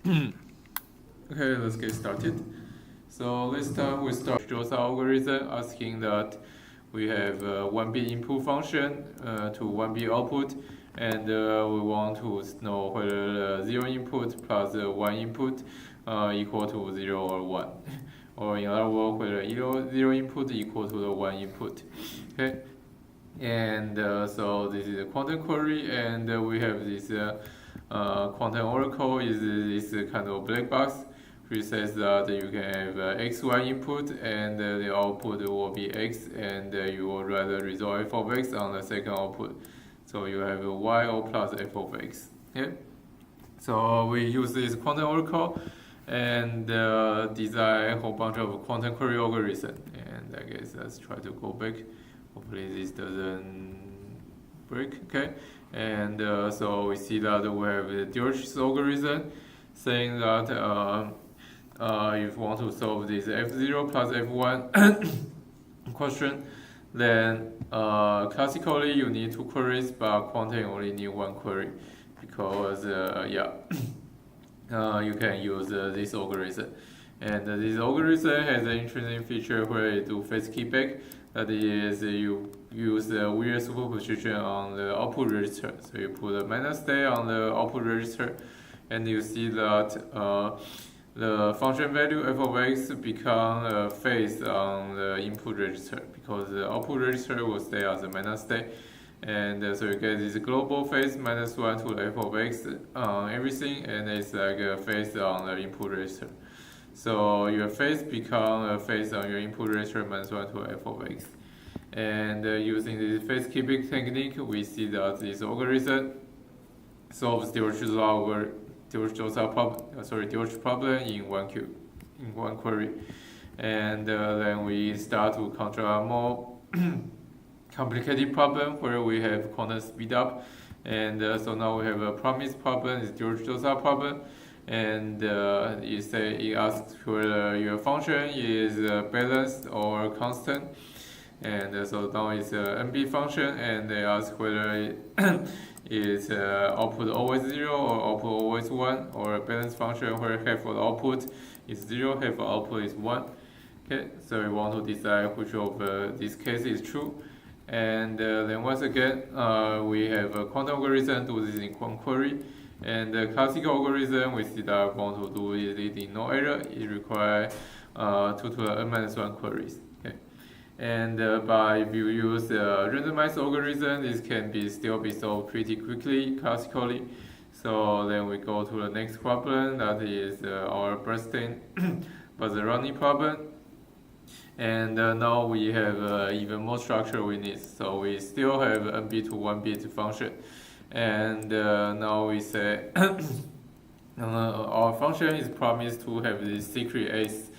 Okay, let's get started. So this time we start with our algorithm asking that we have one bit input function to one bit output, and we want to know whether the 0 input plus the 1 input equal to 0 or 1. Or in other words, whether 0 input equal to the 1 input. Okay, and so this is a quantum query, and we have this quantum oracle is this kind of black box which says that you can have x, y input, and the output will be x, and you will write the result f of x on the second output. So you have y or plus f of x. Okay? So we use this quantum oracle and design a whole bunch of quantum query algorithm. And I guess let's try to go back. Hopefully this doesn't break. Okay, and so we see that we have the Dirichlet's algorithm saying that if you want to solve this f0 plus f1 question, then classically you need two queries, but quantum only need one query because you can use this algorithm. And this algorithm has an interesting feature where you do phase kickback. That is, you use the weird superposition on the output register. So you put a minus state on the output register, and you see that the function value f of x become a phase on the input register because the output register will stay as a minus state. And so you get this global phase minus 1 to the f of x on everything, and it's like a phase on the input register. So your phase become a phase on your input register minus 1 to f of x. And using this phase kickback technique, we see that this algorithm solves Dirichlet's problem in one query. And then we start to control a more complicated problem where we have quantum speed up. And so now we have a promise problem, it's Dirichlet's problem. And it asks whether your function is balanced or constant. And so now it's an NB function, and they ask whether it's output always 0 or output always 1, or a balanced function where half of the output is 0, half of the output is 1. Okay, so we want to decide which of these cases is true. And then once again, we have a quantum algorithm do this in one query. And the classical algorithm, we see that we want to do it in no error. It requires 2 to the n-1 queries. Okay. And but if you use the randomized algorithm, this can still be solved pretty quickly classically. So then we go to the next problem, that is our Bernstein-Bazarani problem. And now we have even more structure we need. So we still have NB to 1 bit function. And now we say our function is promised to have this secret s,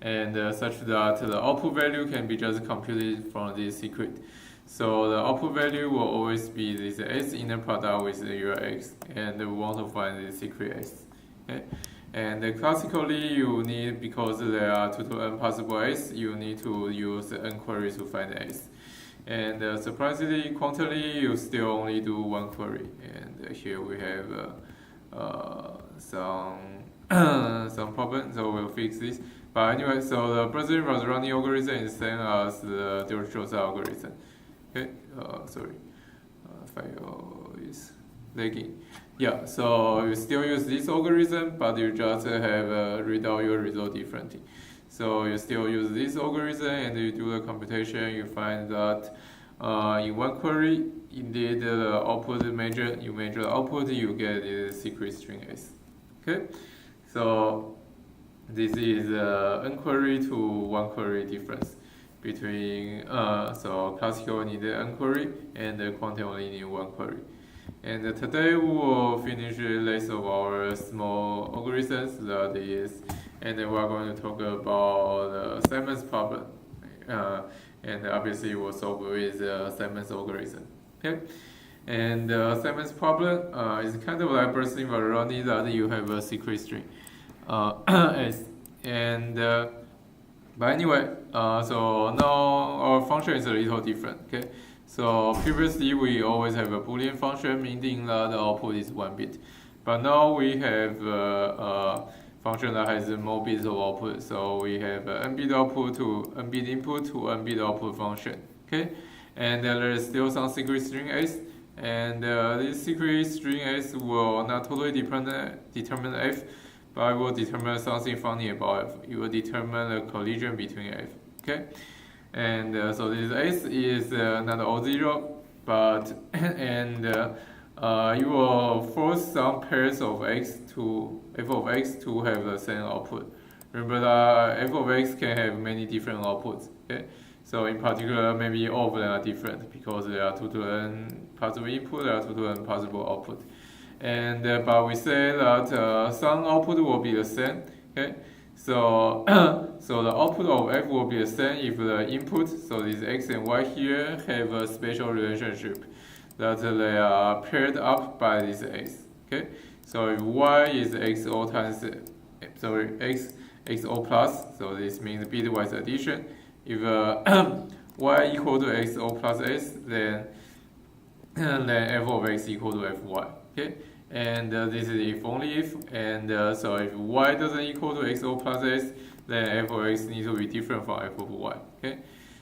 and such that the output value can be just computed from this secret. So the output value will always be this s inner product with your x, and we want to find the secret s. Okay? And classically you need, because there are 2 to n possible s, you need to use n queries to find s. And surprisingly, quantally, you still only do one query. And here we have some problems, so we'll fix this. But anyway, so the Bernstein-Bazarani algorithm is same as the Dirichlet's algorithm. Okay, file is lagging. Yeah, so you still use this algorithm, but you just have read out your result differently. So you still use this algorithm, and you do the computation. You find that in one query, indeed the output you measure the output, you get the secret string s. Okay, so this is n query to one query difference between so classical needed n query and quantum only need one query. And today we will finish the list of our small algorithms, that is, and then we're going to talk about the Simon's problem. And obviously we'll solve with Simon's algorithm. Okay? And Simon's problem is kind of like Bernstein-Bazarani, that you have a secret string S. And but anyway, so now our function is a little different. Okay? So previously we always have a Boolean function, meaning that the output is 1 bit. But now we have a function that has more bits of output. So we have n bit output to n bit input to n bit output function. Okay, and there is still some secret string s, and this secret string s will not totally determine f, but it will determine something funny about f. It will determine the collision between f. Okay, and so this s is not all zero, but and you will force some pairs of x to f of x to have the same output. Remember that f of x can have many different outputs. Okay, so in particular, maybe all of them are different because there are 2 to n possible input, there are 2 to n possible output. And but we say that some output will be the same. Okay, so so the output of f will be the same if the input, so these x and y here, have a special relationship that they are paired up by this x. Okay, so if y is xo times xo plus, so this means bitwise addition. If y equal to xo plus s, then f of x equal to fy. Okay, and this is if only if, and so if y doesn't equal to xo plus s, then f of x needs to be different from f of y. Okay,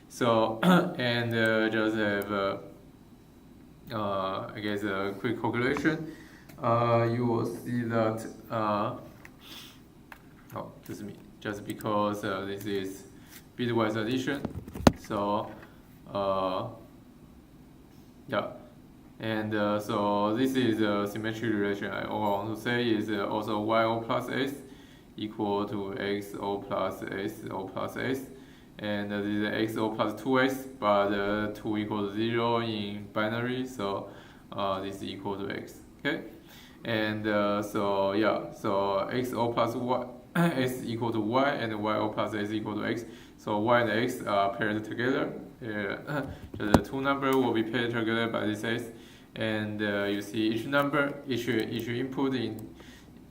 so and just have I guess a quick calculation. You will see that just because this is bitwise addition, so yeah, and so this is a symmetry relation. All I want to say is also yo plus s equal to xo plus so plus s, and this is xo plus 2s, but 2 equals 0 in binary, so this is equal to x. Okay, and so yeah, so xo plus y s equal to y, and yo plus s equal to x. So y and x are paired together. The two numbers will be paired together by this s, and you see each input in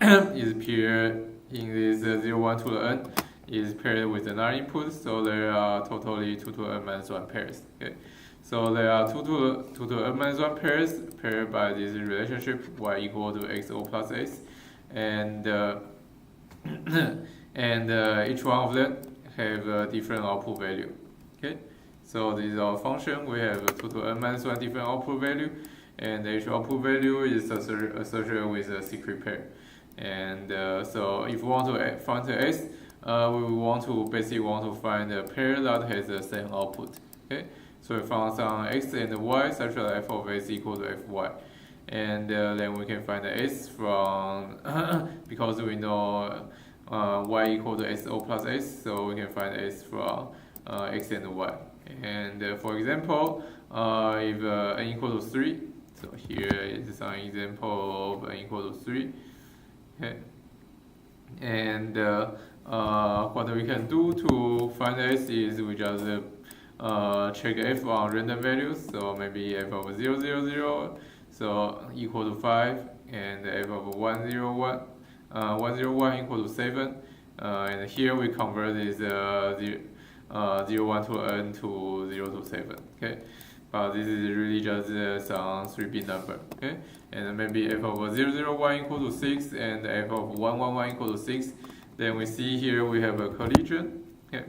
is paired in this 0, 1 to the n is paired with another input. So there are totally 2 to n minus 1 pairs. Okay, so there are 2 to n minus 1 pairs paired by this relationship y equal to xo plus s, and and each one of them have a different output value. Okay, so this is our function. We have 2 to n minus 1 different output value, and each output value is associated with a secret pair. And so if we want to find the s, we basically want to find a pair that has the same output. Okay, so we found some x and y such that f of s equal to fy, and then we can find the s from because we know y equal to so plus s, so we can find s from x and y. And for example, if n equal to 3, so here is an example of n equal to 3. Okay, and what we can do to find s is we just check f on random values. So maybe f of 0, 0, 0, so equal to 5, and f of 1, 0, 1, 1, 0, 1 equal to 7. And here we convert this 0, 1 to n to 0 to 7. Okay, but this is really just some 3-bit number. Okay, and maybe f of 0, 0, 1 equal to 6, and f of 1, 1, 1 equal to 6. Then we see here we have a collision. Okay,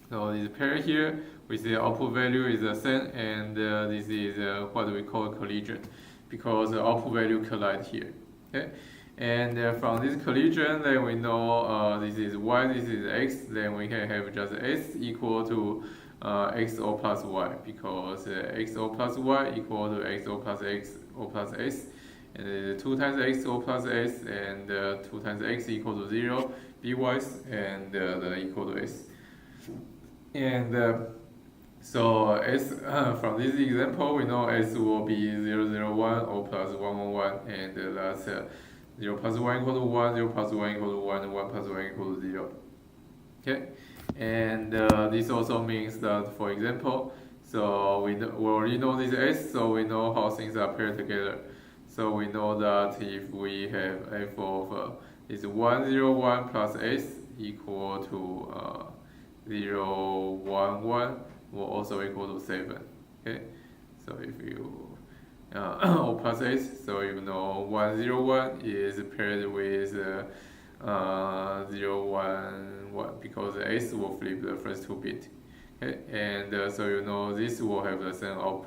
so this pair here, we see the output value is the same, and this is what we call a collision, because the output value collide here. Okay, and from this collision, then we know this is y, this is x. Then we can have just s equal to xo plus y, because xo plus y equal to xo plus x o plus s, and 2 times xo plus s, and 2 times x equal to 0 bitwise, and then equal to s. And so s from this example, we know s will be 0, 0, 1 o plus 1, 1, 1, and that's 0 plus 1 equal to 1, 0 plus 1 equal to 1, and 1 plus 1 equal to 0. Okay, and this also means that, for example, so we already know this s, so we know how things are paired together. So we know that if we have f of is 1, 0, 1 plus s equal to 0, 1, 1 will also equal to 7. Okay, so if you O plus S. So you know 101 is paired with 011 because the S will flip the first two bits. Okay, and so you know this will have the same op.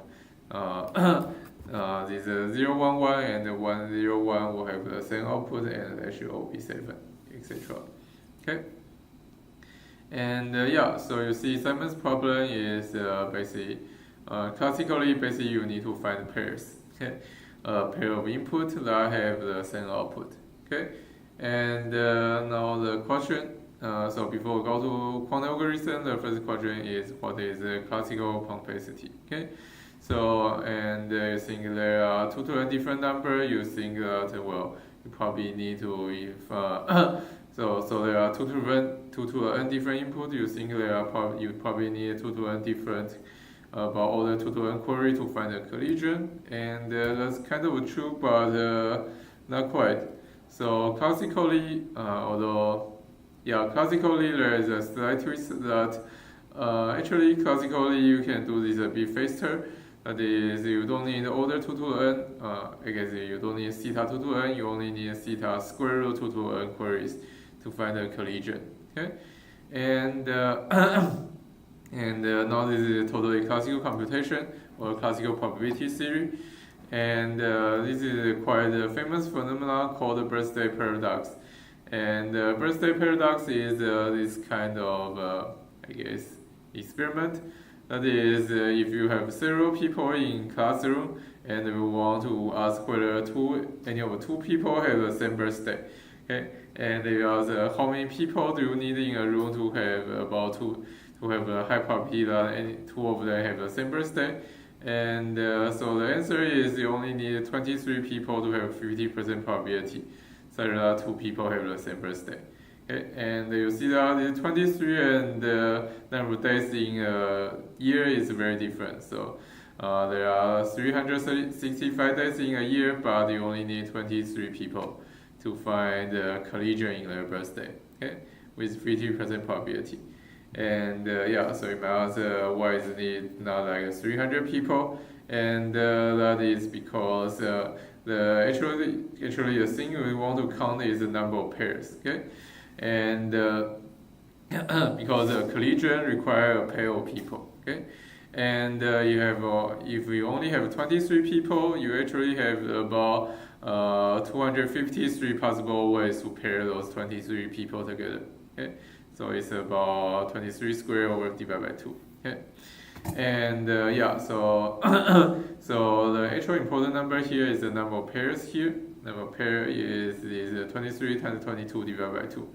This 011 and 101 will have the same output, and that should all be 7, etc. Okay. And yeah, so you see Simon's problem is classically you need to find pairs. Okay, a pair of input that have the same output. Okay, and now the question. So before we go to quantum algorithm, the first question is what is the classical complexity? Okay, so and you think there are 2 to n different number. You think that well, you probably need to if so there are 2 to n different input. You think there are you probably need 2 to n different about order 2 to n query to find a collision, and that's kind of true, but not quite. So classically, classically there is a slight twist that actually classically you can do this a bit faster. That is, you don't need order 2 to n. I guess you don't need theta 2 to n. You only need theta square root 2 to n queries to find a collision. Okay, and now this is totally classical computation or classical probability theory, and this is quite a famous phenomenon called the birthday paradox. And birthday paradox is this kind of I guess experiment. That is, if you have several people in classroom and you want to ask whether any of 2 people have the same birthday. Okay, and you ask how many people do you need in a room to have to have a high probability that 2 of them have the same birthday. And so the answer is you only need 23 people to have 50% probability, such that 2 people have the same birthday. Okay, and you see that the 23 and the number of days in a year is very different. So there are 365 days in a year, but you only need 23 people to find a collision in their birthday. Okay, with 50% probability. And so you might ask why is it not like 300 people? And that is because actually the thing we want to count is the number of pairs. Okay, and because a collision requires a pair of people. Okay, and you have if you only have 23 people, you actually have about 253 possible ways to pair those 23 people together. Okay, so it's about 23 squared over divided by 2. Okay, and so so the actual important number here is the number of pairs here. Number of pair is 23 times 22 divided by 2.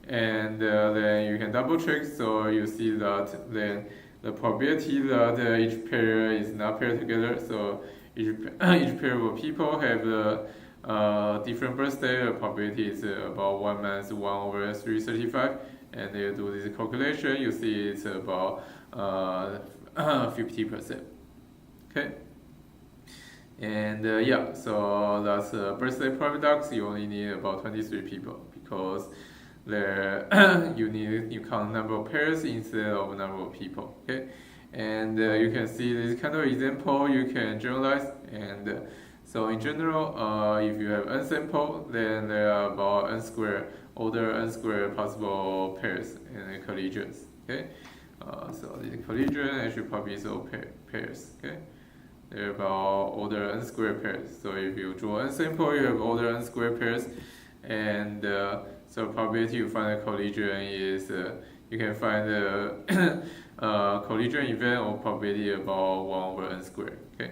And then you can double check, so you see that then the probability that each pair is not paired together, so each pair of people have different birthday, the probability is about 1 minus 1 over 335, and you do this calculation, you see it's about 50%. Okay, and so that's birthday paradox. You only need about 23 people because there you count number of pairs instead of number of people. Okay, and you can see this kind of example you can generalize. And so in general, if you have n sample, then there are about n squared order n squared possible pairs and collisions. Okay, so the collision actually probably is all pairs. Okay, there are about order n squared pairs. So if you draw n sample, you have order n squared pairs, and so probability you find a collision is you can find the collision event or probability about 1 over n squared. Okay,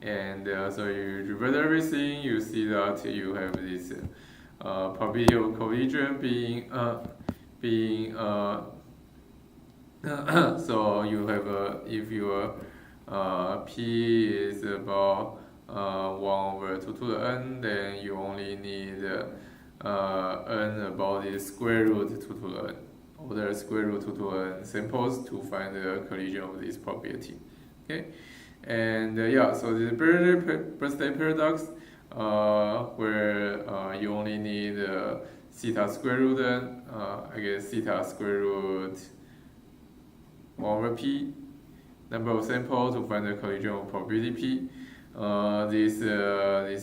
and so you reverse everything, you see that you have this probability of collision being so you have if your p is about 1 over 2 to the n, then you only need n about the square root 2 to the n, or the square root 2 to n samples to find the collision of this probability. Okay, and so the birthday paradox, where you only need theta square root n, I guess theta square root 1 over p, number of samples to find the collision of probability p. this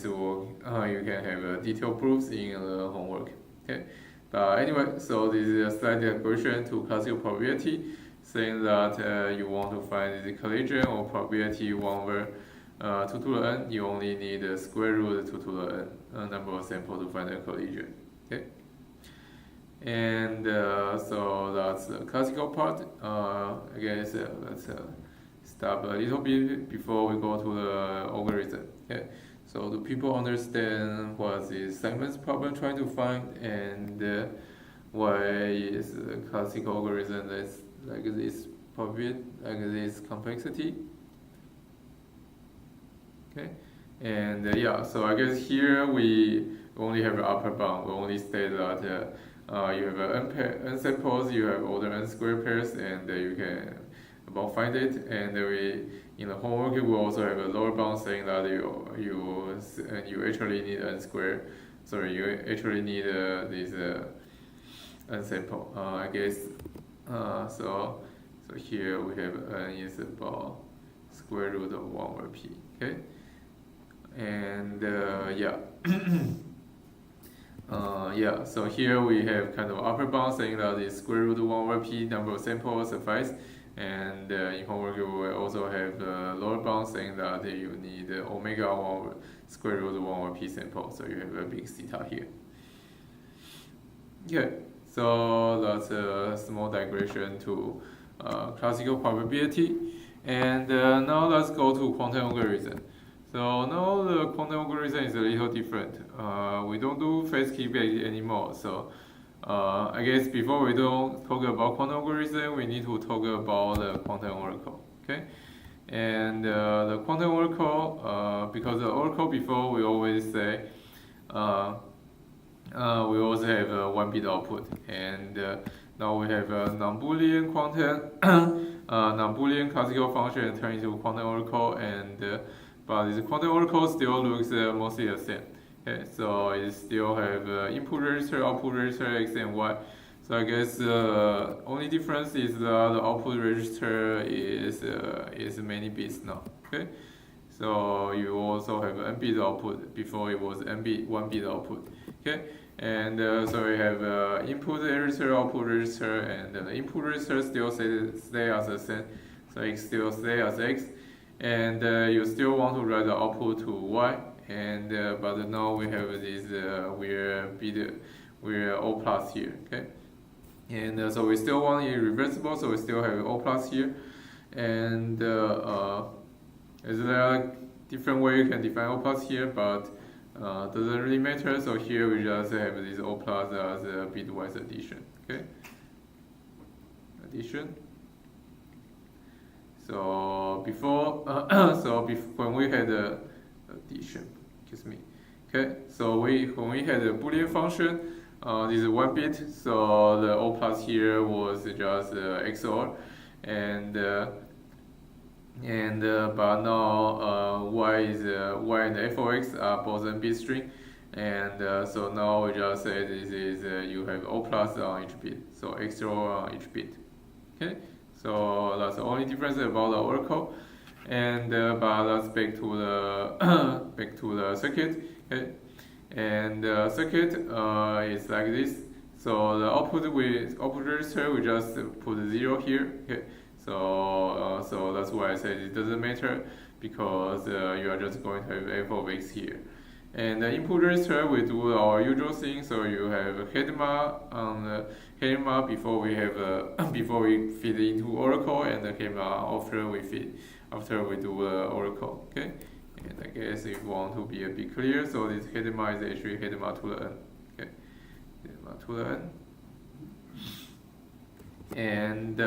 work you can have detailed proofs in the homework. Okay, but anyway, so this is a slight digression to classical probability, saying that you want to find the collision or probability 1 over 2 to the n. You only need the square root 2 to the n number of samples to find the collision. Okay. And so that's the classical part. I guess let's stop a little bit before we go to the algorithm. Okay. So do people understand what is Simon's problem trying to find, and why is the classical algorithm that's like this probability, like this complexity? Okay. And yeah, so I guess here we only have an upper bound. We only state that you have n samples, you have order n square pairs, and you can about find it. And we in the homework we also have a lower bound saying that you actually need n square. Sorry, you actually need this n sample. I guess so here we have n is about square root of 1 over p. Okay. And yeah. Yeah, so here we have kind of upper bound saying that the square root 1 over p number of samples suffice, and in homework we will also have the lower bound saying that you need omega 1 over square root 1 over p sample, so you have a big theta here. Okay, so that's a small digression to classical probability, and now let's go to quantum algorithm. So now the quantum algorithm is a little different. We don't do phase kickback anymore. So I guess before we don't talk about quantum algorithm, we need to talk about the quantum oracle. Okay, and the quantum oracle, because the oracle before we always say we also have 1 bit output, and now we have a non-Boolean quantum, non-Boolean classical function turned into quantum oracle, and but this quantum oracle still looks mostly the same. Okay, so it still have input register, output register, x and y. So I guess the only difference is that the output register is many bits now. Okay, so you also have n bit output. Before it was 1 bit output. Okay, and so we have input register, output register, and the input register still stay as the same. So x still stay as x. And you still want to write the output to y, and but now we have this we're O plus here, okay, and so we still want it reversible, so we still have O plus here, and is there a different way you can define O plus here, but doesn't really matter. So here we just have this O plus as a bitwise addition, okay, addition. So before, when we had the addition, excuse me, okay. So when we had a Boolean function, this is 1 bit. So the O plus here was just XOR, and but now y and f of x are both n bit string, and so now we just say this is you have O plus on each bit, so XOR on each bit, okay. So that's the only difference about the oracle, and but let's back to the circuit. Okay, and the circuit is like this. So the output register we just put 0 here. Okay, so that's why I said it doesn't matter, because you are just going to have f of x here. And the input register we do our usual thing. So you have HEDMA on the HEDMA before we have before we feed into oracle, and the HEDMA after we do oracle. Okay, and I guess if you want to be a bit clear, so this HEDMA is actually HEDMA to the n. Okay, HEDMA to the n. And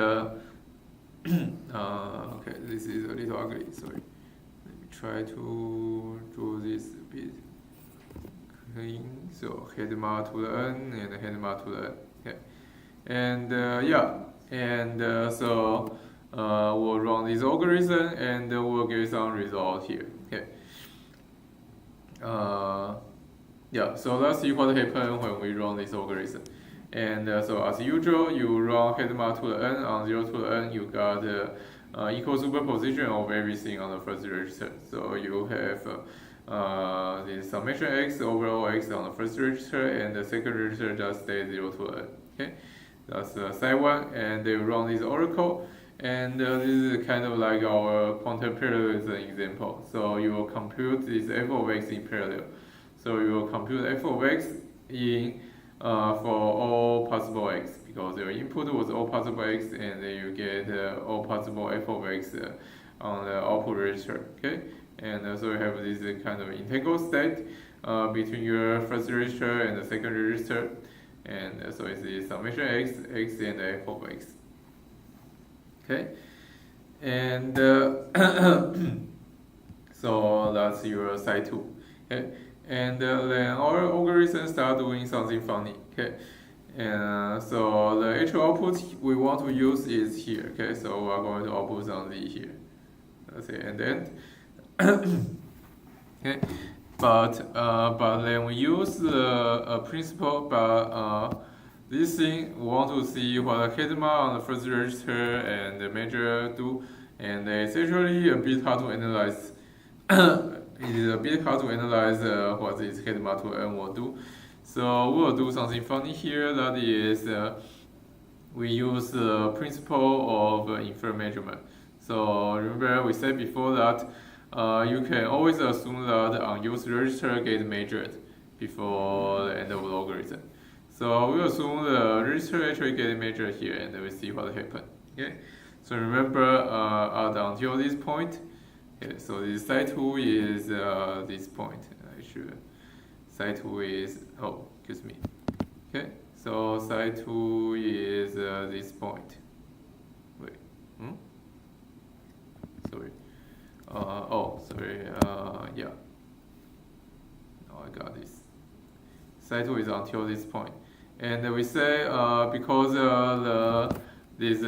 okay, this is a little ugly. Sorry. Let me try to draw this a bit clean. So HEDMA to the n and HEDMA to the n. Okay, and yeah, and so we'll run this algorithm, and we'll get some result here. Okay. Yeah. So let's see what happens when we run this algorithm. And so as usual, you run HEDMA to the n on 0 to the n. You got equal superposition of everything on the first register. So you have the summation x over all x on the first register, and the second register just stays 0 to n. Okay, that's side one, and they run this oracle. And this is kind of like our quantum parallelism example. So you will compute this f of x in parallel. So you will compute f of x in for all possible x, because your input was all possible x, and then you get all possible f of x on the output register. Okay, and so you have this kind of integral state between your first register and the second register, and so it's the summation x, and f of x. Okay, and so that's your side 2. Okay, and then our algorithm start doing something funny. Okay, and so the actual output we want to use is here. Okay, so we are going to output something here. Let's say, and then okay, but then we use the principle, but this thing we want to see what the head on the first register and the major do, and it's actually a bit hard to analyze. It is a bit hard to analyze what this head to n will do. So we'll do something funny here. That is, we use the principle of infer measurement. So remember we said before that you can always assume that unused register get measured before the end of the algorithm. So we assume the register actually get measured here, and then we see what happened. Okay. So remember until this point. Okay. So this side 2 is this point. I should. Side 2 is excuse me. Okay. So side 2 is this point. Wait. Sorry. Sorry. Yeah. Now I got this. Side 2 is until this point. And we say because this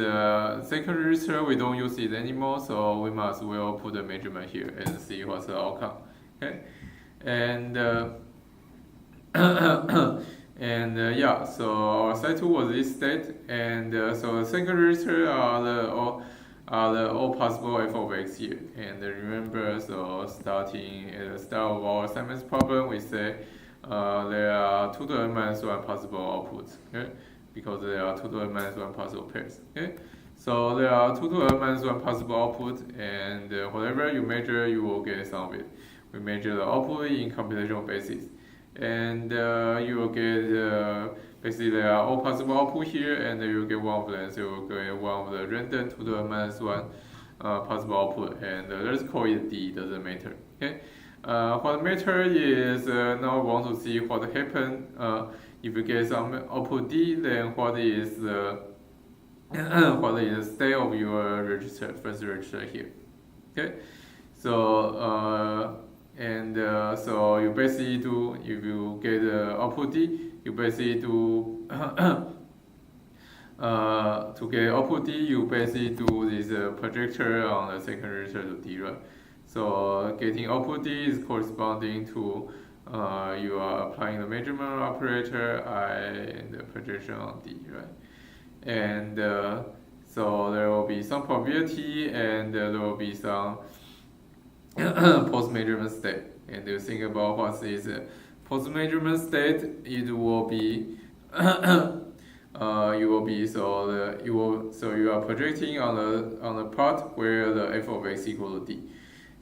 second register we don't use it anymore, so we must well put the measurement here and see what's the outcome. Okay, and yeah, so our side 2 was this state, and so the second register are the all possible f of x here. And remember, so starting at the start of our assignment problem, we say there are 2 to n minus 1 possible outputs, okay? Because there are 2 to n minus 1 possible pairs, okay? So there are 2 to n minus 1 possible output, and whatever you measure, you will get some of it. We measure the output in computational basis, and you will get basically there are all possible output here, and you will get one of them. So you will get one of the random 2 to n minus 1 possible output, and let's call it D. Doesn't matter, okay? What matters is now we want to see what happened if you get some output D, then what is the state of your register, first register here. Okay, so so you basically do, if you get output D, you basically do to get output D, you basically do this projector on the second register to D, right? So getting output D is corresponding to you are applying the measurement operator I and the projection on D, right? And so there will be some probability, and there will be some post-measurement state. And you think about what is post-measurement state. It will be you are projecting on the part where the f of x equal to D.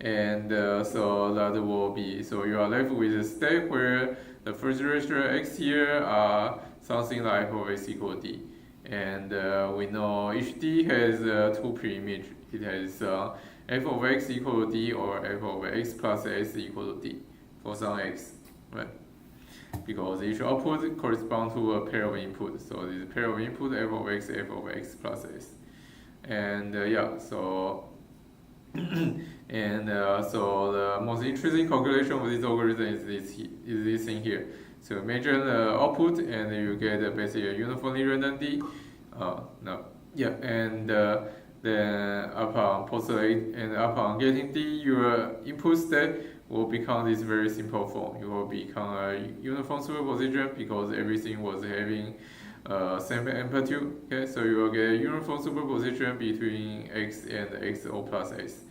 And so that will be, so you are left with a state where the first register x here are something like f of x equal to D. And we know each D has 2 pre-image. It has f of x equal to D or f of x plus s equal to D for some x, right? Because each output corresponds to a pair of input. So this pair of input f of x plus s. And yeah, so and so the most interesting calculation of this algorithm is this thing here. So measure the output, and you get basically a uniformly random D. And then upon getting D, your input state will become this very simple form. You will become a uniform superposition because everything was having same amplitude. Okay, so you will get uniform superposition between x and xo plus s.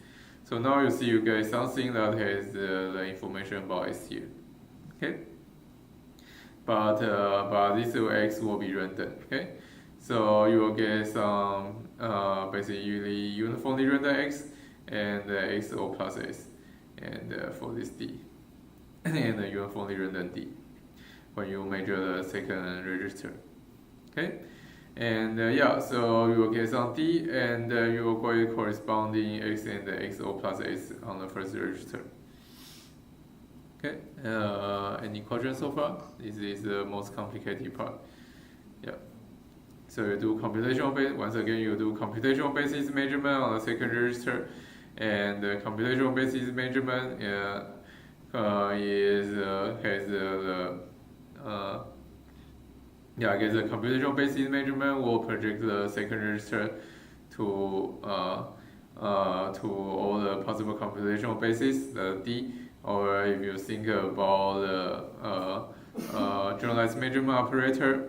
So now you see you get something that has the information about s here. Okay, but this x will be random. Okay, so you will get some basically uniformly random x and xo plus s, and for this d, and uniformly random d when you measure the second register. Okay, and yeah, so you will get some d, and you will get corresponding x and xo plus s on the first register. Okay, any questions so far? This is the most complicated part. Yeah. So you do computational base. Once again, you do computational basis measurement on the second register, and the computational basis measurement I guess the computational basis measurement will project the second register to all the possible computational bases, the d. Or if you think about the generalized measurement operator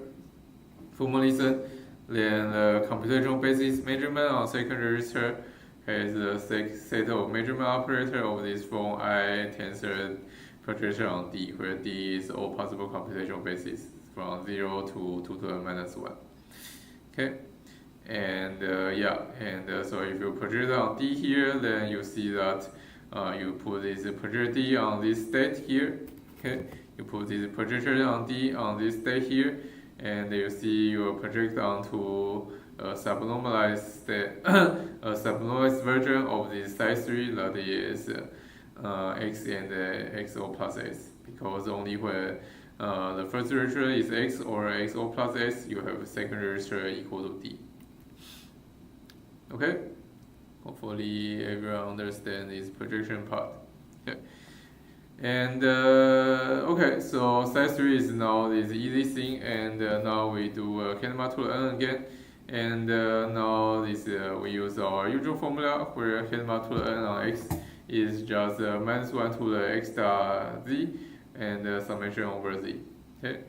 formalism, then the computational basis measurement on second register has a set of measurement operator of this form I tensor projection on D, where D is all possible computational bases from 0 to 2 to the minus 1. Okay, and so if you project on D here, then you see that you put this projector D on this state here. Okay, you put this projector on D on this state here, and you see you project onto a subnormalized state, a subnormalized version of this psi 3 that is x and xo plus s, because only when the first register is x or xo plus s, you have a second register equal to d. Okay, hopefully everyone understands this projection part. Okay, and okay, so psi 3 is now this easy thing, and now we do Hedema to n again, and now this we use our usual formula where Hedema to n on x is just minus 1 to the x star z and summation over z. Okay,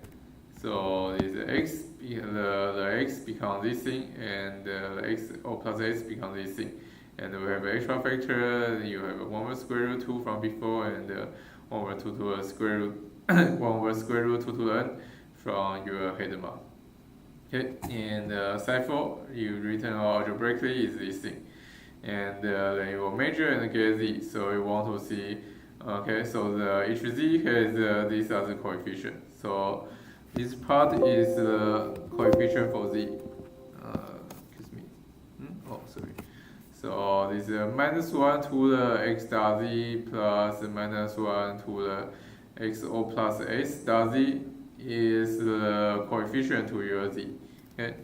so this x, the x becomes this thing, and the x o plus s becomes this thing, and we have extra factor. You have 1 over square root 2 from before, and 1 over 2 to the square root 1 over square root 2 to the n from your Hedema. Okay, and psi 4 you written algebraically is this thing, and then you will measure and get z. So you want to see, okay, so the each z has this as a coefficient. So this part is the coefficient for z. Excuse me. Oh, sorry. So this minus 1 to the x star z plus minus 1 to the xo plus s star z is the coefficient to your z. Okay,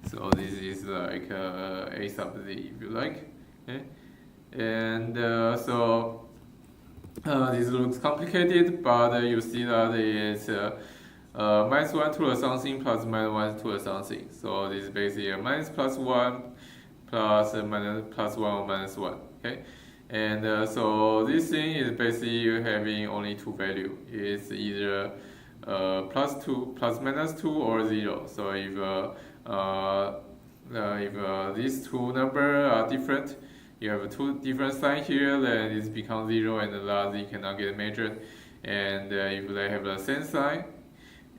so this is like a sub z if you like. Okay, and so this looks complicated, but you see that it's minus 1 to the something plus minus 1 to the something. So this is basically a minus plus 1 plus minus plus 1 or minus 1. Okay, and so this thing is basically you having only two values. It's either plus 2, plus minus 2 or 0. So if these two numbers are different, you have two different signs here, then it becomes 0 and the last z cannot get measured. And if they have the same sign,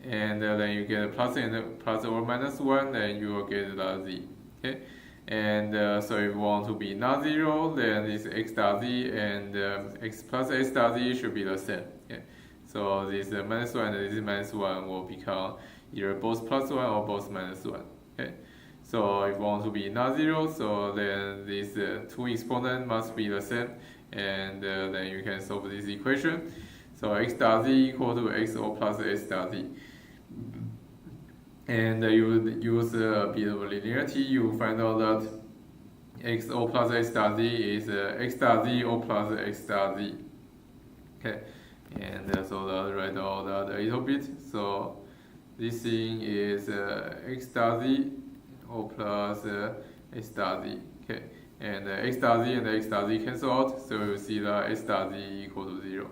and then you get a plus or minus 1, then you will get the z. Okay, and so if you want to be not 0, then this x star z and x plus s star z should be the same. Okay, so this minus 1 and this minus 1 will become either both plus 1 or both minus 1. Okay, so if you want to be not 0, so then these two exponents must be the same, and then you can solve this equation. So x star z equal to xo plus s star z. And you would use a bit of linearity, you find out that xo plus s star z is x star z o plus x star z. Okay, and so I'll write all that a little bit. So this thing is x star z o plus x star z. Okay, and x star z and x star z cancel out, so you see that x star z equal to 0.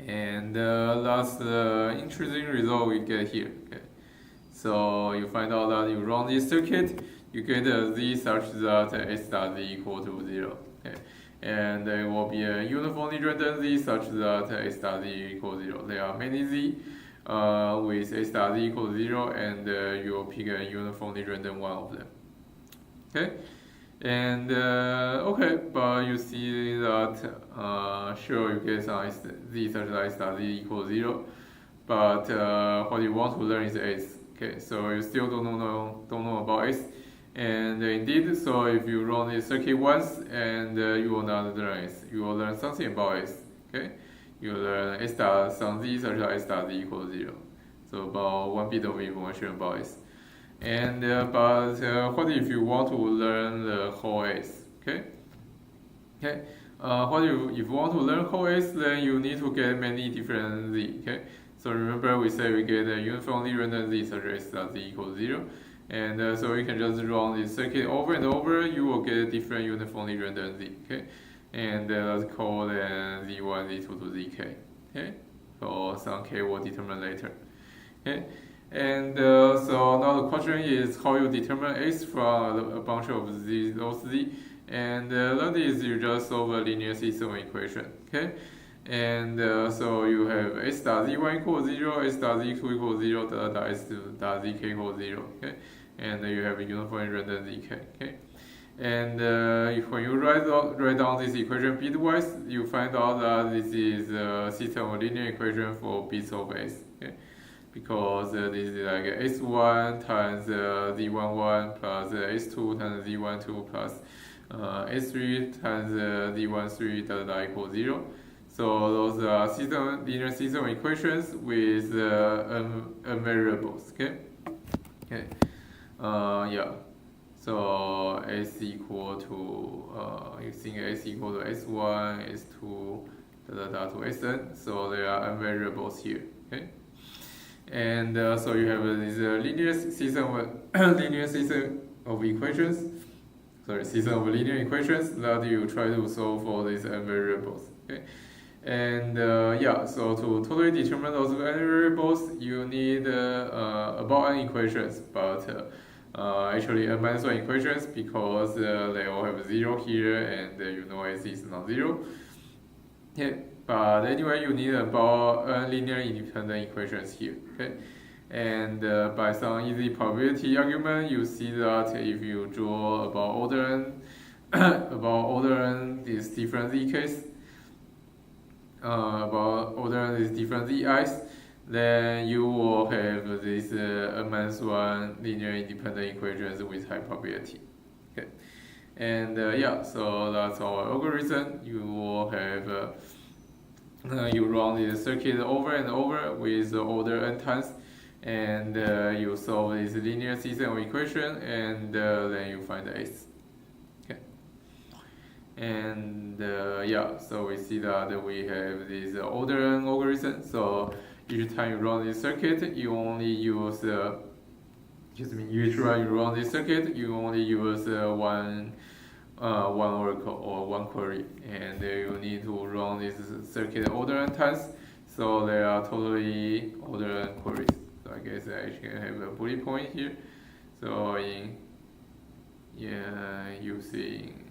And last interesting result we get here. Okay, So you find out that you run this circuit, you get a z such that s dot z equal to 0. Okay. And there will be a uniformly random z such that s dot z equals 0. There are many z with s dot z equals 0, and you will pick a uniformly random one of them. Okay. And okay, but you see that sure you get some z such that s dot z equals 0, but what you want to learn is s. Okay, so you still don't know about s, and indeed, so if you run this circuit once, and you will not learn s, you will learn something about s. Okay, you learn s dot some z such that s dot z equals 0. So about 1 bit of information about s. And but what if you want to learn the whole s? Okay. Okay. If you want to learn whole s, then you need to get many different z. Okay. So remember we said we get a uniformly random z such as s dot z equals 0. And so you can just run this circuit over and over, you will get a different uniformly random z. Okay. And let's call them z1, z2 to zk. Okay. So some k will determine later. Okay. And so now the question is how you determine s from a bunch of those z. And that is you just solve a linear system equation. Okay. And so you have s dot z1 equals 0, s dot z2 equals 0, dot s dot zk equals 0. Okay. And you have a uniformly random zk. Okay. And when you write down this equation bitwise, you find out that this is a system of linear equation for bits of s. Okay. Because this is like s1 times z11 plus s2 times z12 plus s3 times z13 dot equals 0. So those are linear system equations with n variables. Okay. Okay. Yeah. So s equal to you think s equal to s1, s2, to sn. So there are n variables here. Okay. And so you have this linear system of equations. Sorry, system of linear equations that you try to solve for these n variables. Okay. And yeah, so to totally determine those n variables, you need about n equations, but actually n minus 1 equations because they all have 0 here, and you know s is not 0. Yeah. But anyway, you need about linear independent equations here. Okay. And by some easy probability argument, you see that if you draw about order n these different zk's, about order n these different zi's, then you will have this n minus 1 linear independent equations with high probability. Okay. And yeah, so that's our algorithm. You will have you run this circuit over and over with order n times, and you solve this linear system equation, and then you find the s. Okay. And yeah, so we see that we have this order n algorithm. So each time you run this circuit, you only use each time you run this circuit, you only use one oracle or one query, and you need to run this circuit order n times, so they are totally order n queries. So I guess I can have a bullet point here. So in using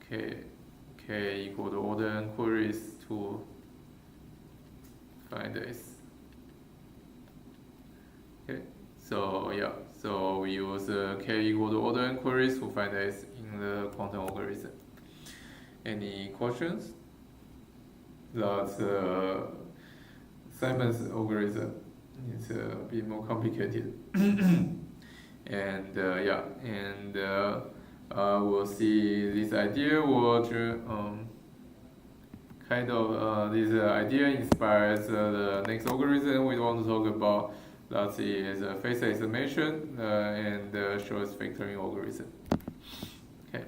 k equal to order n queries to find this. Okay. So yeah, so we use k equal to order n queries to find s in the quantum algorithm. Any questions? That's Simon's algorithm. It's a bit more complicated. And yeah, and we'll see this idea will kind of this idea inspires the next algorithm we want to talk about. That is phase estimation and Shor's factoring algorithm. Okay,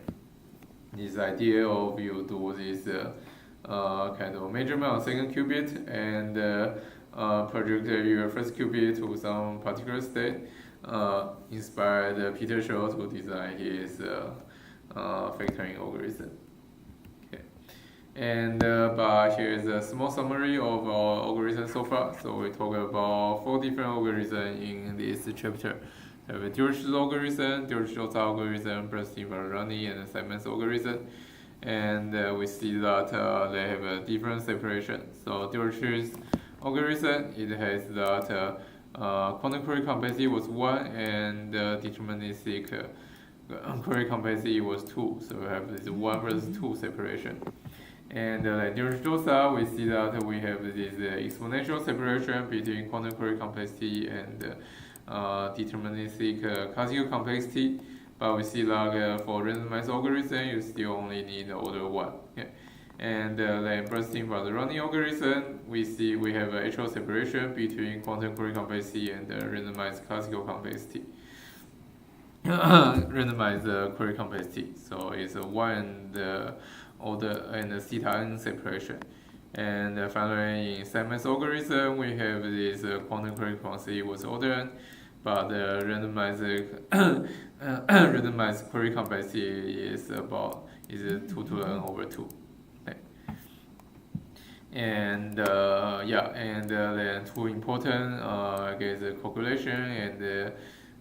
this idea of you do this kind of measurement on second qubit and project your first qubit to some particular state inspired Peter Shor to design his factoring algorithm. Okay, And but here's a small summary of our algorithm so far. So we talk about 4 different algorithms in this chapter. We have a Dirichlet algorithm, Dirichlet algorithm, Bernstein-Varrani, and Simon's algorithm. And we see that they have a different separation. So Dirichlet's algorithm, it has that quantum query complexity was 1 and deterministic query complexity was 2. So we have this 1 versus 2 separation. And Dirichlet, we see that we have this exponential separation between quantum query complexity and deterministic classical complexity. But we see that for randomized algorithm, you still only need order 1. Okay. And then Bernstein-Varrani algorithm, we see we have a actual separation between quantum query complexity and randomized classical complexity. Randomized query complexity. So it's a 1 and order and theta n separation. And finally, in Simon's algorithm, we have this quantum query complexity was order n, but the randomized query complexity is 2 to n over 2. Okay. And then 2 important I guess calculation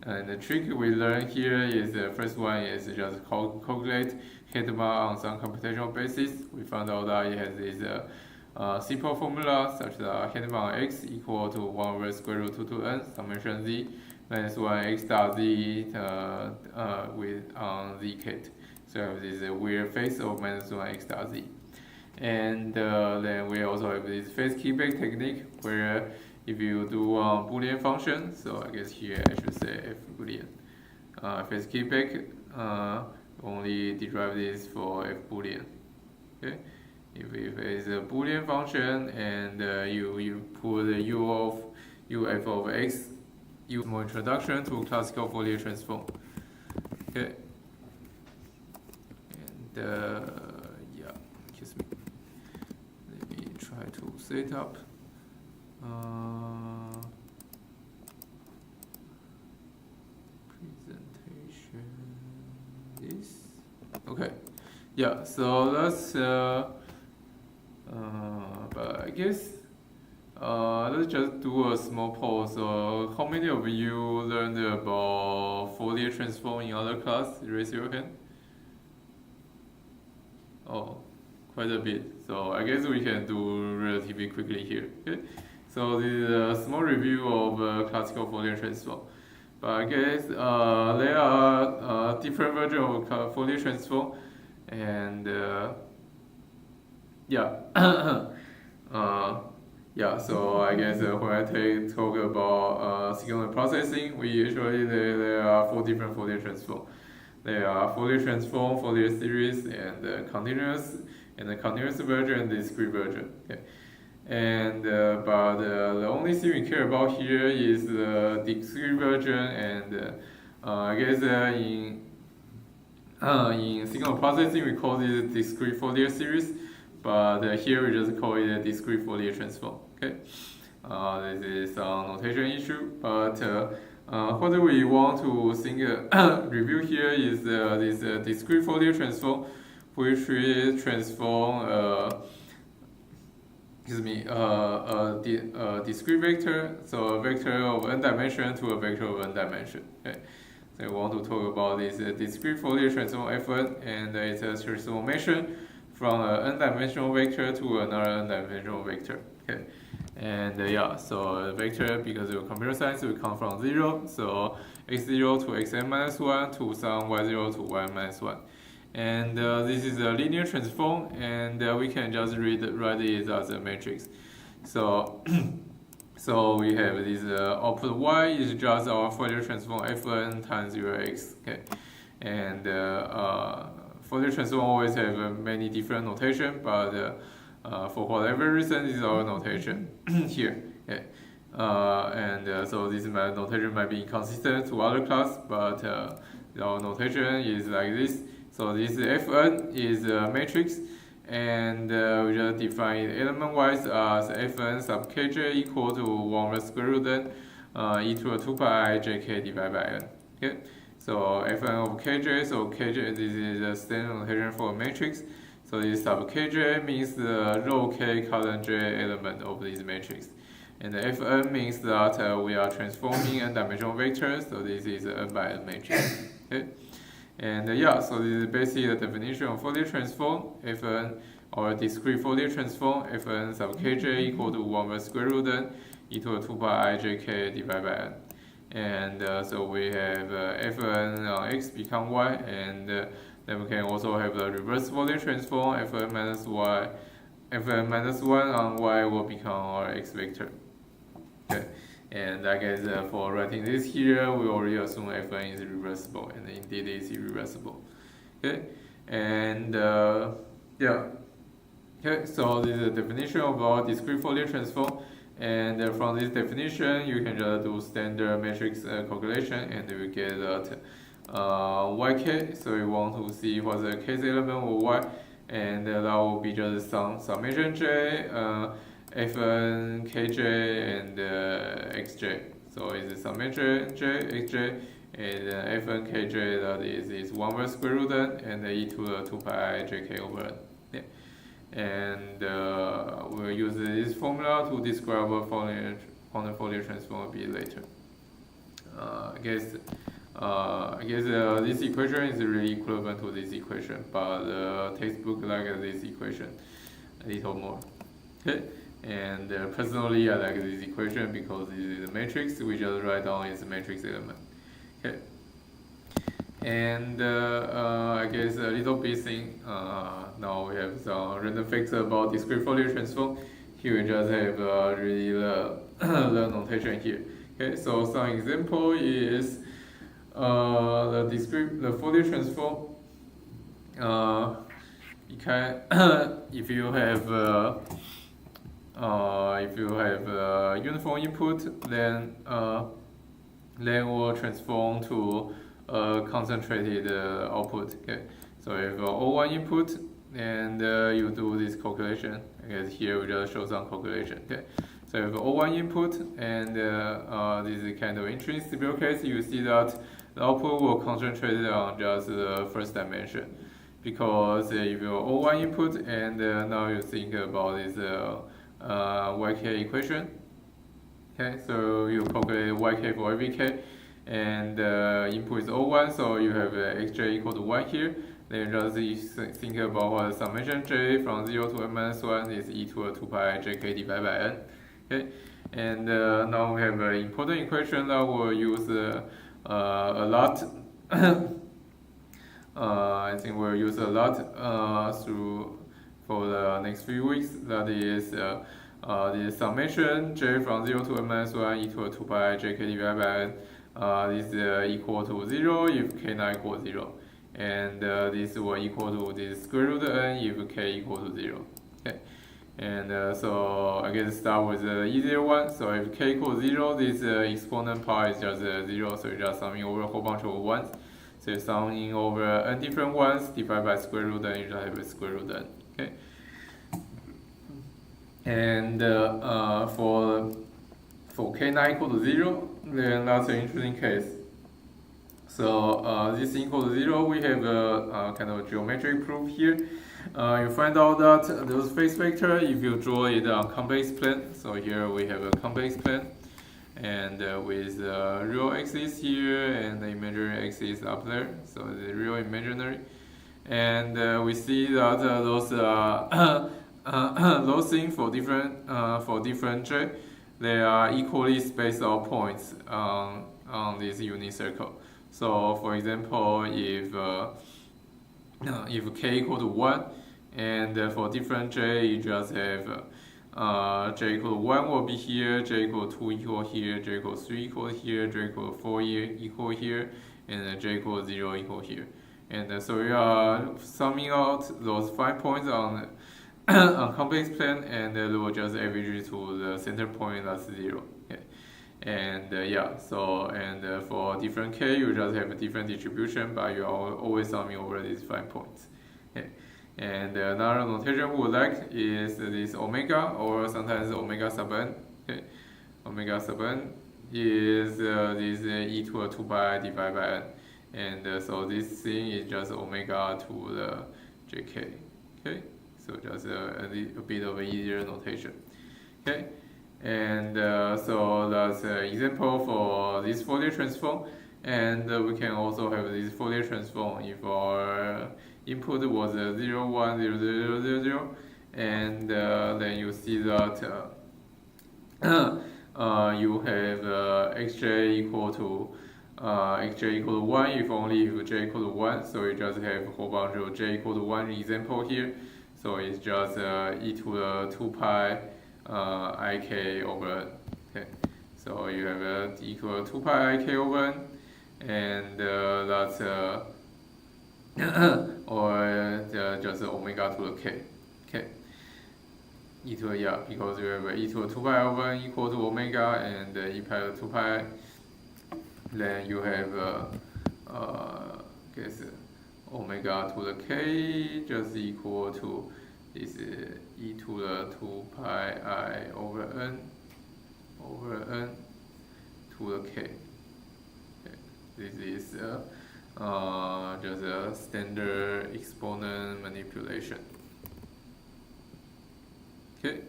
and the trick we learn here is the first one is just calculate Hedman on some computational basis. We found out that it has this simple formula such that Hedman on x equal to 1 over square root 2 to n summation z minus 1 x dot z with z cat. So we have this weird phase of minus 1 x dot z. And then we also have this phase kickback technique where if you do Boolean function, so I guess here I should say f Boolean. Phase kickback, only derive this for f Boolean. Okay, if it's a Boolean function and you put the uf of x, use more introduction to classical Fourier transform. Okay, and yeah, excuse me. Let me try to set up. Presentation this. Okay, yeah. So that's but I guess let's just do a small pause. So how many of you learned about Fourier transform in other class? Raise your hand. Oh, quite a bit. So I guess we can do relatively quickly here. Okay. So this is a small review of classical Fourier transform. But I guess there are different versions of Fourier transform, and yeah, yeah. So I guess when I talk about signal processing, we usually there are 4 different Fourier transform. There are Fourier transform, Fourier series, and continuous, and the continuous version and discrete version. Okay. And but the only thing we care about here is the discrete version, and I guess in signal processing we call this discrete Fourier series, but here we just call it a discrete Fourier transform. Okay, this is a notation issue, but what we want to review here is this discrete Fourier transform, which will transform a discrete vector, so a vector of n dimension to a vector of n dimension. Okay, so we want to talk about this discrete Fourier transform Fn, and it's a transformation from an n-dimensional vector to another n-dimensional vector. Okay, and yeah, so a vector, because of computer science, will come from 0, so x0 to xn minus 1 to some y0 to y minus 1. And this is a linear transform, and we can just write it as a matrix. So so we have this output y is just our Fourier transform Fn times 0x. Okay, and Fourier transform always have many different notation, but for whatever reason, this is our notation here. Okay, and so this notation might be inconsistent to other class, but our notation is like this. So this Fn is a matrix, and we just define it element-wise as Fn sub kj equal to 1 over square root n e to a 2 pi jk divided by n. Okay, so Fn of kj, so kj, this is a standard notation for a matrix. So this sub kj means the row k column j element of this matrix. And the Fn means that we are transforming n-dimensional vectors, so this is an n by n matrix. Okay? And yeah, so this is basically the definition of Fourier transform. Fn, or discrete Fourier transform, Fn sub kj equal to 1 over square root n e to the 2 pi I jk divided by n. And so we have Fn on x become y, and then we can also have the reverse Fourier transform, Fn minus y, Fn minus 1 on y will become our x vector. Okay. And I guess for writing this here, we already assume Fn is reversible, and indeed it is irreversible. Okay, and yeah. Okay, so this is the definition of our discrete Fourier transform, and from this definition, you can just do standard matrix calculation, and you get that yk. So you want to see what's the kth element of y, and that will be just summation j. Fn, kj, and xj. So it's summation j, xj, and Fn, kj, that is 1 over square root n, and e to the 2 pi jk over n. Yeah. And we'll use this formula to describe a quantum Fourier transform a bit later. I guess this equation is really equivalent to this equation, but the textbook like this equation a little more. Okay. And personally, I like this equation because this is a matrix. We just write down its matrix element. Okay. And I guess a little bit thing. Now we have some random facts about discrete Fourier transform. Here we just have really the notation here. Okay. So some example is the Fourier transform. You can if you have uniform input, then we'll transform to concentrated output. Okay, so if O1 input, and you do this calculation. I guess here we just show some calculation. Okay, so if O1 input, and this is kind of interesting case, you see that the output will concentrate on just the first dimension, because if your O1 input, and now you think about this yk equation. Okay, so you calculate yk for every k, and input is O1, so you have xj equal to 1 here. Then just think about what summation j from 0 to n minus 1 is e to the 2 pi jk divided by n. Okay, and now we have an important equation that we'll use a lot. I think we'll use a lot for the next few weeks. That is the summation j from 0 to n minus 1 e to the 2 pi jk divided by n is equal to 0 if k not equal to 0. And this will equal to this square root n if k equal to 0. Okay. And so I guess start with the easier one. So if k equals 0, this exponent part is just 0, so you're just summing over a whole bunch of ones. So you're summing over n different ones divided by square root n, you just have a square root n. Okay. And for k not equal to 0, then that's an interesting case. So this equal to 0, we have a kind of geometric proof here. You find out that those phase vector, if you draw it on convex plane, so here we have a convex plane, and with the real axis here and the imaginary axis up there, so the real imaginary, and we see that those things for different j, they are equally spaced out points on this unit circle. So for example, if k equal to 1, and for different j, you just have j equal to 1 will be here, j equal to 2 equal here, j equal to 3 equal here, j equal to 4 equal here, and j equal to 0 equal here. And so we are summing out those 5 points on convex plane, and we will just average to the center point, that's 0. Okay. And yeah, so and for different k, you just have a different distribution, but you are always summing over these 5 points. Okay. And another notation we would like is this omega, or sometimes omega sub n. Okay. Omega sub n is this e to the 2 pi divided by n. And so this thing is just omega to the jk. Okay, so just a bit of an easier notation. Okay, and so that's an example for this Fourier transform, and we can also have this Fourier transform if our input was 0, 1, 0, 0, 0, 0, and then you see that you have xj equal to xj equal to 1 if only if j equal to 1, so you just have a whole bunch of j equal to 1 example here, so it's just e to the 2 pi ik over n. Okay, so you have e equal to 2 pi ik over n, and that's or just omega to the k. Okay, e to the, yeah, because you have e to the 2 pi over n equal to omega and e pi to 2 pi, then you have guess omega to the k just equal to this e to the 2 pi I over n to the k. Okay. This is just a standard exponent manipulation. Okay,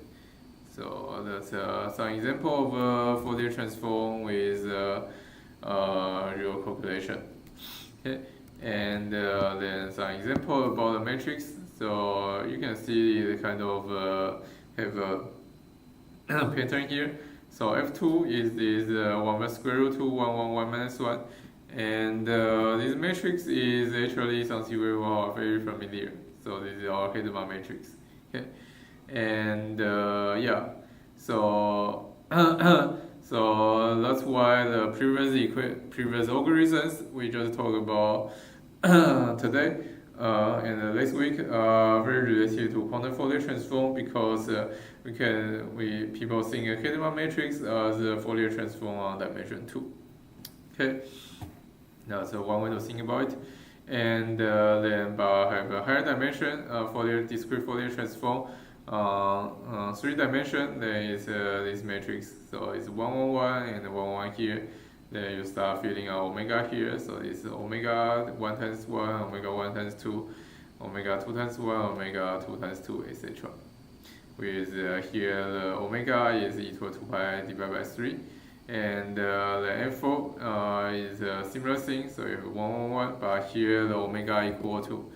so that's some example of Fourier transform with real calculation. Okay, and then some example about the matrix. So you can see the kind of have a pattern here. So F2 is this 1 by square root 2, 1, 1, 1 minus 1. And this matrix is actually something we are very familiar. So this is our Hedman matrix. Okay, and yeah, so so that's why the previous algorithms we just talked about today and next week are very related to quantum Fourier transform, because people think a Hedman matrix as a Fourier transform on dimension 2. Okay, that's one way to think about it. And then have a higher dimension discrete Fourier transform. 3 dimension, there is this matrix, so it's 1, 1, 1 and 1, 1 here. Then you start filling out omega here, so it's omega 1 times 1, omega 1 times 2, omega 2 times 1, omega 2 times 2, etc. With here the omega is equal to 2 pi divided by 3. And the F4 is a similar thing, so you have 1, 1, 1, but here the omega equal to,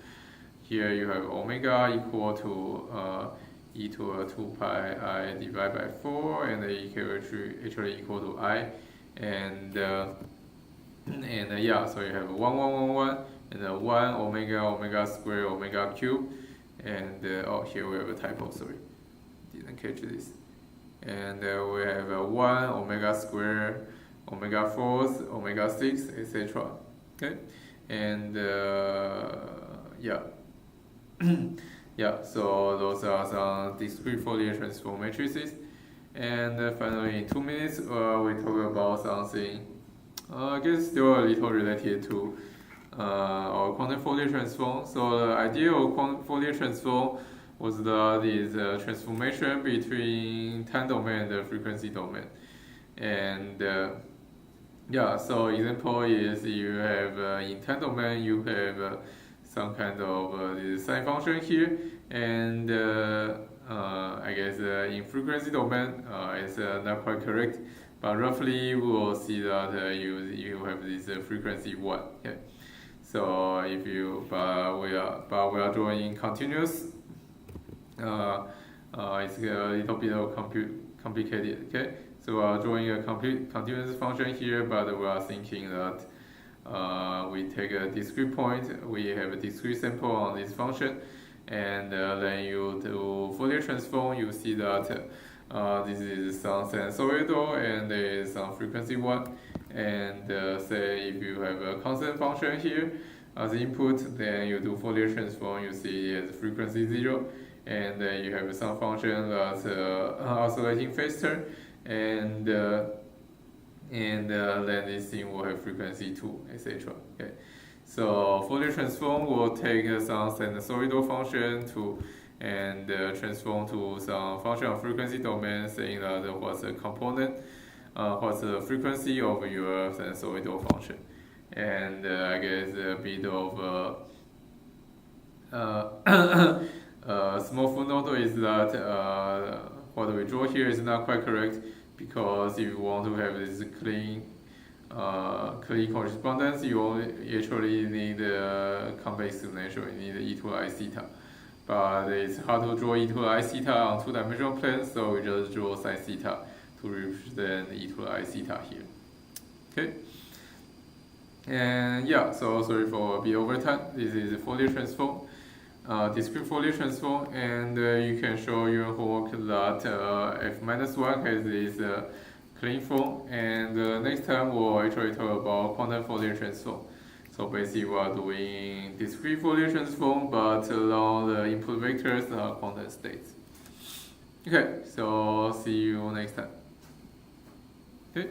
here you have omega equal to e to a 2 pi I divided by 4, and the e actually equal to I, and yeah, so you have 1, 1, 1, 1, and 1 omega square omega cube, and oh, here we have a typo, sorry, didn't catch this. And we have 1 omega square, omega fourth, omega 6, etc. Okay, and yeah. Yeah, so those are some discrete Fourier transform matrices. And finally, in 2 minutes, we talk about something, I guess still a little related to our quantum Fourier transform. So the idea of quantum Fourier transform was that is a transformation between time domain and the frequency domain. And yeah, so example is you have in time domain you have some kind of this sine function here, and I guess in frequency domain it's not quite correct, but roughly we will see that you have this frequency 1. Okay, so if you we are drawing continuous. It's a little bit of complicated. Okay, so we are drawing a continuous function here, but we are thinking that we take a discrete point, we have a discrete sample on this function, and then you do Fourier transform, you see that this is some sinusoidal and there is some frequency 1, and say if you have a constant function here as input, then you do Fourier transform, you see it has frequency 0, and then you have some function that's oscillating faster, and then this thing will have frequency 2, etc. Okay, so Fourier transform will take some sinusoidal function and transform to some function of frequency domain, saying that what's the component, what's the frequency of your sinusoidal function, and I guess a bit of small footnote is that what we draw here is not quite correct, because if you want to have this clean correspondence, you actually need convex exponential. You need e to the I theta. But it's hard to draw e to the I theta on two-dimensional plane, so we just draw sin theta to represent e to the I theta here. Okay. And yeah, so sorry for a bit over time. This is a Fourier transform, discrete Fourier transform, and you can show your homework that f-1 has this clean form, and next time we'll actually talk about quantum Fourier transform. So basically we are doing discrete Fourier transform, but along the input vectors are quantum states. Okay, so see you next time. Okay.